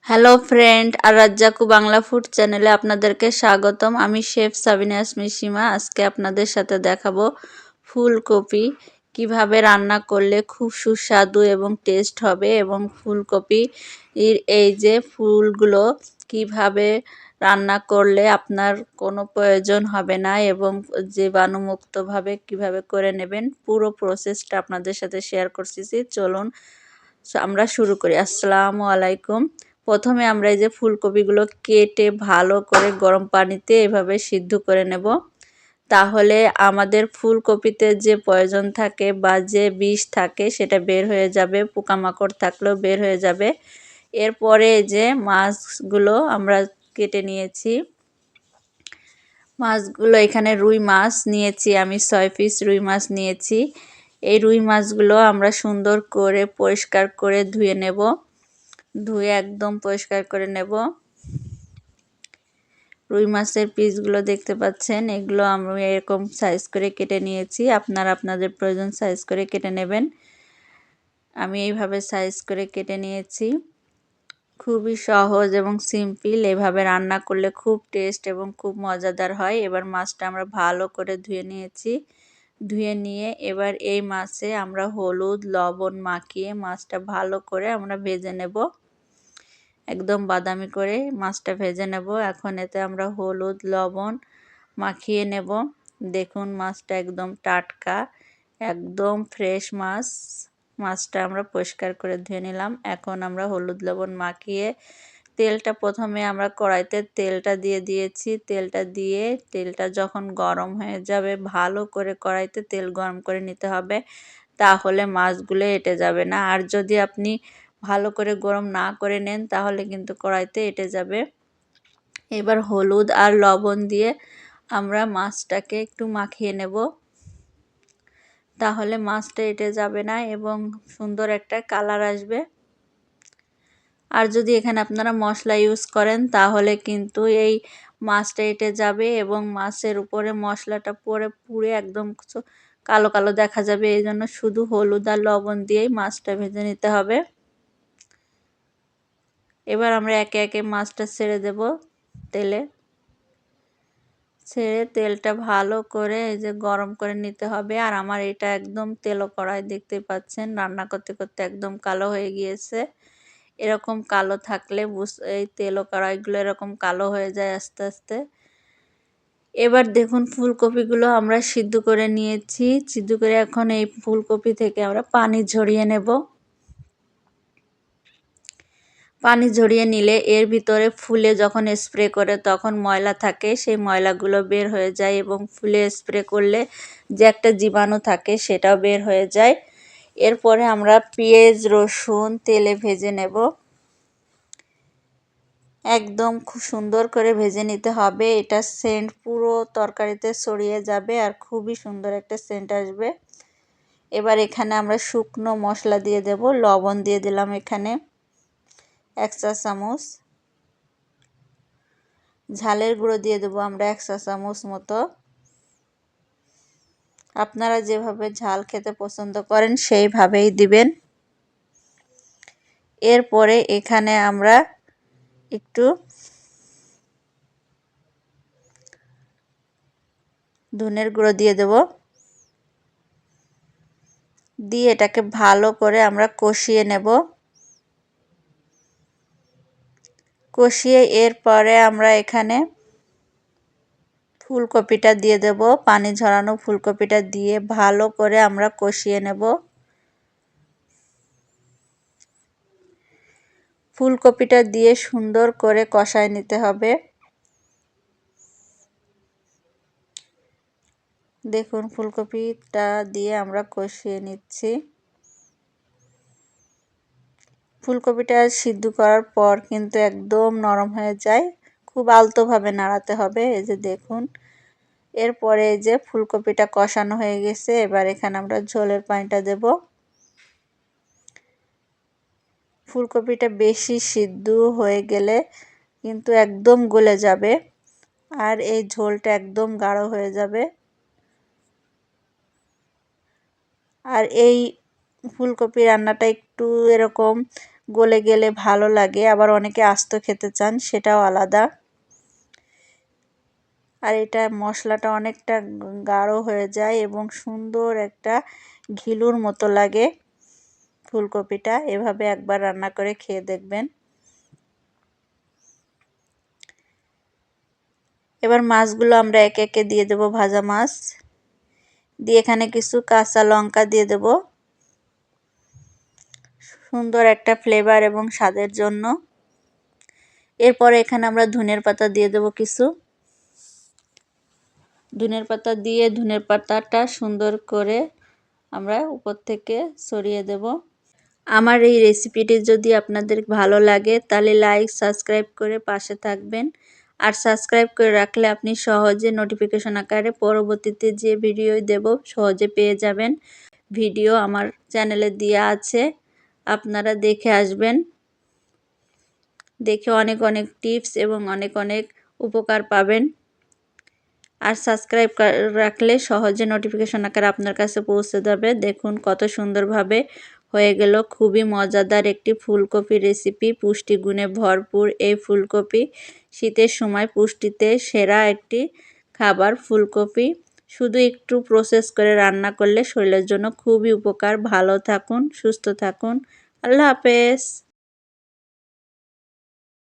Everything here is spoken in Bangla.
হ্যালো ফ্রেন্ড, আর রাজ্জাকু বাংলা ফুড চ্যানেলে আপনাদেরকে স্বাগতম। আমি শেফ সাবিনা ইয়াসমিন সীমা। আজকে আপনাদের সাথে দেখাবো ফুলকপি কিভাবে রান্না করলে খুব সুস্বাদু এবং টেস্ট হবে, এবং ফুলকপি এই যে ফুলগুলো কিভাবে রান্না করলে আপনার কোনো প্রয়োজন হবে না, এবং জীবাণুমুক্তভাবে কিভাবে করে নেবেন, পুরো প্রসেসটা আপনাদের সাথে শেয়ার করতেছি। চলুন আমরা শুরু করি। আসসালামু আলাইকুম। প্রথমে আমরা এই যে ফুলকপিগুলো কেটে ভালো করে গরম পানিতে এভাবে সিদ্ধ করে নেব। তাহলে আমাদের ফুলকপিতে যে প্রয়োজন থাকে বা যে বিষ থাকে সেটা বের হয়ে যাবে, পোকামাকড় থাকলেও বের হয়ে যাবে। এরপরে যে মাছগুলো আমরা কেটে নিয়েছি, মাছগুলো এখানে রুই মাছ নিয়েছি আমি, 6 পিস রুই মাছ নিয়েছি। এই রুই মাছগুলো আমরা সুন্দর করে পরিষ্কার করে ধুয়ে নেব, ধুয়ে একদম পরিষ্কার করে নেব। রুই মাছের পিসগুলো দেখতে পাচ্ছেন, এগুলো আমি এরকম সাইজ করে কেটে নিয়েছি। আপনারা আপনাদের প্রয়োজন সাইজ করে কেটে নেবেন। আমি এইভাবে সাইজ করে কেটে নিয়েছি। খুবই সহজ এবং সিম্পল, এভাবে রান্না করলে খুব টেস্ট এবং খুব মজাদার হয়। এবার মাছটা আমরা ভালো করে ধুয়ে নিয়েছি। ধুয়ে নিয়ে এবার এই মাছে আমরা হলুদ লবণ মাখিয়ে মাছটা ভালো করে আমরা ভেজে নেব, একদম বাদামি করে মাছটা ভেজে নেব। এখন এতে আমরা হলুদ লবণ মাখিয়ে নেব। দেখুন মাছটা একদম টাটকা, একদম ফ্রেশ মাছ। মাছটা আমরা পরিষ্কার করে ধুয়ে নিলাম। এখন আমরা হলুদ লবণ মাখিয়ে তেলটা, প্রথমে আমরা কড়াইতে তেলটা দিয়ে দিয়েছি। তেলটা যখন গরম হয়ে যাবে, ভালো করে কড়াইতে তেল গরম করে নিতে হবে, তাহলে মাছগুলো এঁটে যাবে না। আর যদি আপনি ভালো করে গরম না করে নেন তাহলে কিন্তু কড়াইতে এঁটে যাবে। এবার হলুদ আর লবণ দিয়ে আমরা মাছটাকে একটু মাখিয়ে নেব, তাহলে মাছটা এঁটে যাবে না এবং সুন্দর একটা কালার আসবে। আর যদি এখানে আপনারা মশলা ইউজ করেন তাহলে কিন্তু এই মাছটা এঁটে যাবে এবং মাছের উপরে মশলাটা পুড়ে একদম কালো কালো দেখা যাবে। এই জন্য শুধু হলুদ আর লবণ দিয়েই মাছটা ভেজে নিতে হবে। এবার আমরা একে একে মাছটা ছেড়ে দেব তেলে। ছেড়ে তেলটা ভালো করে এই যে গরম করে নিতে হবে। আর আমার এটা একদম তেলো কড়াই, দেখতে পাচ্ছেন রান্না করতে করতে একদম কালো হয়ে গিয়েছে। এরকম কালো থাকলে এই তেলো কড়াইগুলো এরকম কালো হয়ে যায় আস্তে আস্তে। এবার দেখুন ফুলকপিগুলো আমরা সিদ্ধ করে নিয়েছি। সিদ্ধ করে এখন এই ফুলকপি থেকে আমরা পানি ঝরিয়ে নেব। পানি ঝরিয়ে নিলে এর ভিতরে ফুলে যখন স্প্রে করে তখন ময়লা থাকে, সেই ময়লাগুলো বের হয়ে যায়, এবং ফুলে স্প্রে করলে যে একটা জীবাণু থাকে সেটাও বের হয়ে যায়। এরপরে আমরা পেঁয়াজ রসুন তেলে ভেজে নেব, একদম খুব সুন্দর করে ভেজে নিতে হবে। এটা সেন্ট পুরো তরকারিতে ছড়িয়ে যাবে আর খুবই সুন্দর একটা সেন্ট আসবে। এবার এখানে আমরা শুকনো মশলা দিয়ে দেব। লবণ দিয়ে দিলাম এখানে 1 চা চামচ, ঝালের গুঁড়ো দিয়ে দেবো আমরা 1 চা চামচ মতো। আপনারা যেভাবে ঝাল খেতে পছন্দ করেন সেইভাবেই দিবেন। এরপরে এখানে আমরা একটু ধনের গুঁড়ো দিয়ে দেব, দিয়ে এটাকে ভালো করে আমরা কষিয়ে নেব। কষিয়ে এরপরে আমরা এখানে ফুলকপিটা দিয়ে দেব। পানি ঝরানো ফুলকপিটা দিয়ে ভালো করে আমরা কষিয়ে নেব। ফুলকপিটা দিয়ে সুন্দর করে কষায় নিতে হবে। দেখুন ফুলকপিটা দিয়ে আমরা কষিয়ে নিচ্ছি। ফুলকপিটা সিদ্ধ করার পর কিন্তু একদম নরম হয়ে যায়, খুব আলতোভাবে নাড়াতে হবে। এই যে দেখুন, এরপরে এই যে ফুলকপিটা কষানো হয়ে গেছে। এবার এখানে আমরা ঝোলের পানিটা দেব। ফুলকপিটা বেশি সিদ্ধ হয়ে গেলে কিন্তু একদম গলে যাবে আর এই ঝোলটা একদম গাঢ় হয়ে যাবে। আর এই ফুলকপি রান্নাটা একটু এরকম গলে গেলে ভালো লাগে, আবার অনেকে আস্ত খেতে চান, সেটাও আলাদা। আর এটা মশলাটা অনেকটা গাঢ় হয়ে যায় এবং সুন্দর একটা ঘিলুর মতো লাগে ফুলকপিটা। এভাবে একবার রান্না করে খেয়ে দেখবেন। এবার মাছগুলো আমরা একে একে দিয়ে দেব, ভাজা মাছ দিয়ে এখানে কিছু কাঁচা লঙ্কা দিয়ে দেব সুন্দর একটা ফ্লেভার এবং স্বাদের জন্য। এরপরে এখানে আমরা ধনিয়ার পাতা দিয়ে দেব কিছু। ধনিয়ার পাতা দিয়ে ধনিয়ার পাতাটা সুন্দর করে আমরা উপর থেকে ছড়িয়ে দেব। আমার এই রেসিপিটি যদি আপনাদের ভালো লাগে তাহলে লাইক সাবস্ক্রাইব করে পাশে থাকবেন। আর সাবস্ক্রাইব করে রাখলে আপনি সহজে নোটিফিকেশন আকারে পরবর্তীতে যে ভিডিও দেব সহজে পেয়ে যাবেন। ভিডিও আমার চ্যানেলে দেওয়া আছে, আপনারা দেখে আসবেন। দেখে অনেক অনেক টিপস এবং অনেক অনেক উপকার পাবেন। আর সাবস্ক্রাইব রাখলে সহজে নোটিফিকেশন আকারে আপনার কাছে পৌঁছে যাবে। দেখুন কত সুন্দরভাবে হয়ে গেল। খুবই মজাদার একটি ফুলকপি রেসিপি, পুষ্টিগুণে ভরপুর এই ফুলকপি। শীতের সময় পুষ্টিতে সেরা একটি খাবার ফুলকপি। শুধু একটু প্রসেস করে রান্না করলে শরীরের জন্য খুবই উপকার। ভালো থাকুন, সুস্থ থাকুন। আল্লাহ হাফেজ।